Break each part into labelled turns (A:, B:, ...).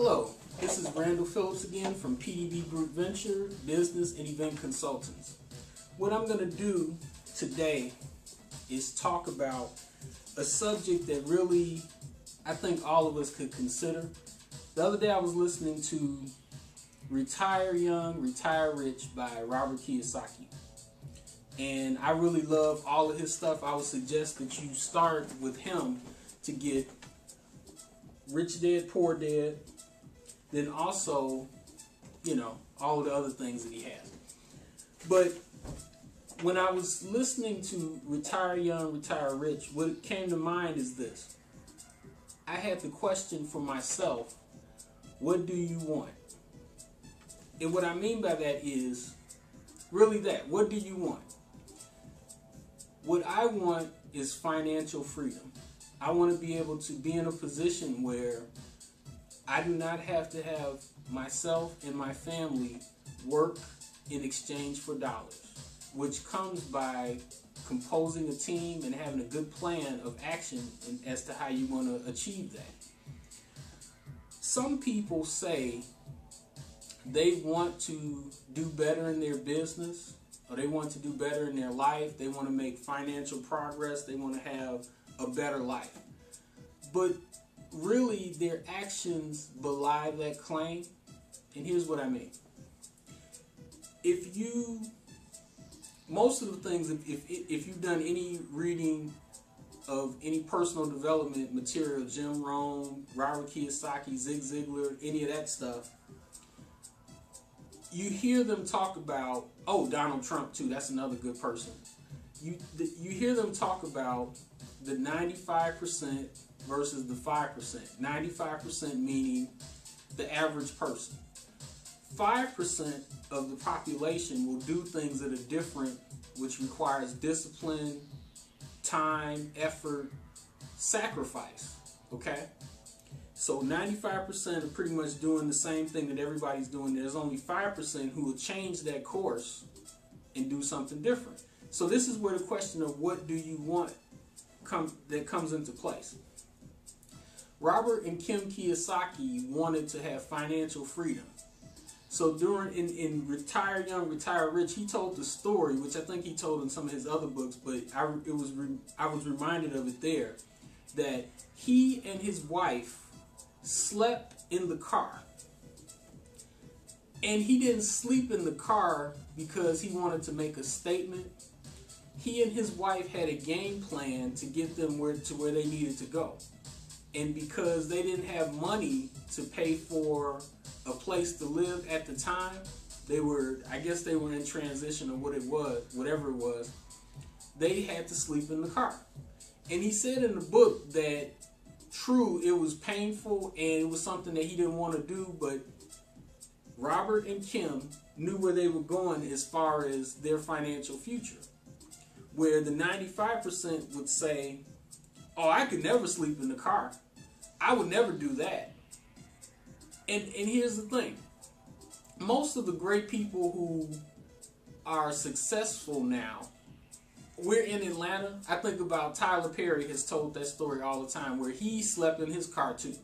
A: Hello, this is Randall Phillips again from PDB Group Venture, Business and Event Consultants. What I'm going to do today is talk about a subject that really I think all of us could consider. The other day I was listening to Retire Young, Retire Rich by Robert Kiyosaki. And I really love all of his stuff. I would suggest that you start with him to get Rich Dad, Poor Dad, then also, all of the other things that he has. But when I was listening to Retire Young, Retire Rich, what came to mind is this. I had the question for myself, what do you want? And what I mean by that is really that. What do you want? What I want is financial freedom. I want to be able to be in a position where I do not have to have myself and my family work in exchange for dollars, which comes by composing a team and having a good plan of action as to how you want to achieve that. Some people say they want to do better in their business, or they want to do better in their life. They want to make financial progress. They want to have a better life. But really, their actions belie that claim. And here's what I mean. Most of the things, if you've done any reading of any personal development material, Jim Rohn, Robert Kiyosaki, Zig Ziglar, any of that stuff, you hear them talk about, Donald Trump too, that's another good person. You hear them talk about the 95% versus the 5%. 95% meaning the average person. 5% of the population will do things that are different, which requires discipline, time, effort, sacrifice. Okay? So 95% are pretty much doing the same thing that everybody's doing. There's only 5% who will change that course and do something different. So this is where the question of what do you want comes into place. Robert and Kim Kiyosaki wanted to have financial freedom. So in Retire Young, Retire Rich, he told the story, which I think he told in some of his other books, but I was reminded of it there, that he and his wife slept in the car. And he didn't sleep in the car because he wanted to make a statement. He and his wife had a game plan to get them to where they needed to go. And because they didn't have money to pay for a place to live at the time, I guess they were in transition or whatever it was, they had to sleep in the car. And he said in the book that true, it was painful and it was something that he didn't want to do, but Robert and Kim knew where they were going as far as their financial future. Where the 95% would say, I could never sleep in the car. I would never do that. And here's the thing. Most of the great people who are successful now, we're in Atlanta. I think about Tyler Perry has told that story all the time where he slept in his car too.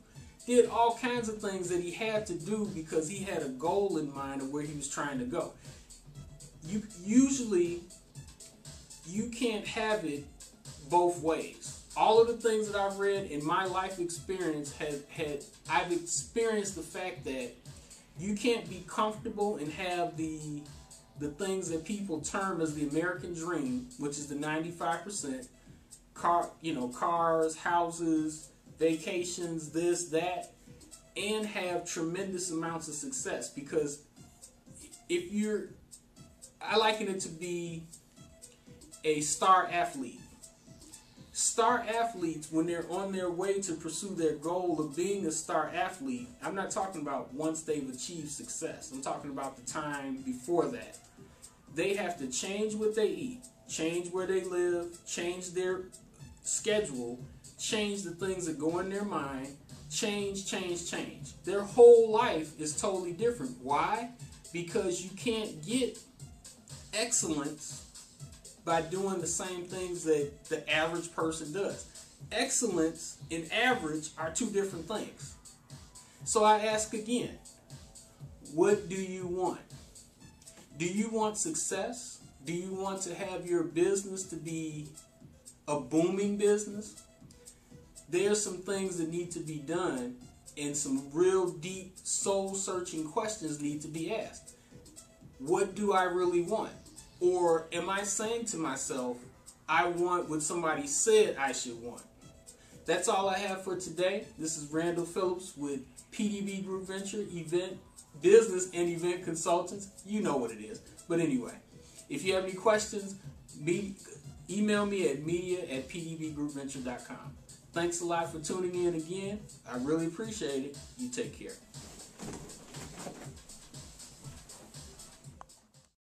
A: Did all kinds of things that he had to do because he had a goal in mind of where he was trying to go. Usually, you can't have it both ways. All of the things that I've read in my life experience I've experienced the fact that you can't be comfortable and have the things that people term as the American dream, which is the 95%, cars, houses, vacations, this, that, and have tremendous amounts of success. Because I liken it to be a star athlete. Star athletes, when they're on their way to pursue their goal of being a star athlete, I'm not talking about once they've achieved success. I'm talking about the time before that. They have to change what they eat, change where they live, change their schedule, change the things that go in their mind, change. Their whole life is totally different. Why? Because you can't get excellence by doing the same things that the average person does. Excellence and average are two different things. So I ask again, what do you want? Do you want success? Do you want to have your business to be a booming business? There are some things that need to be done, and some real deep soul-searching questions need to be asked. What do I really want? Or am I saying to myself, I want what somebody said I should want? That's all I have for today. This is Randall Phillips with PDB Group Venture, business and event consultants. You know what it is. But anyway, if you have any questions, email me at media@pdbgroupventure.com. Thanks a lot for tuning in again. I really appreciate it. You take care.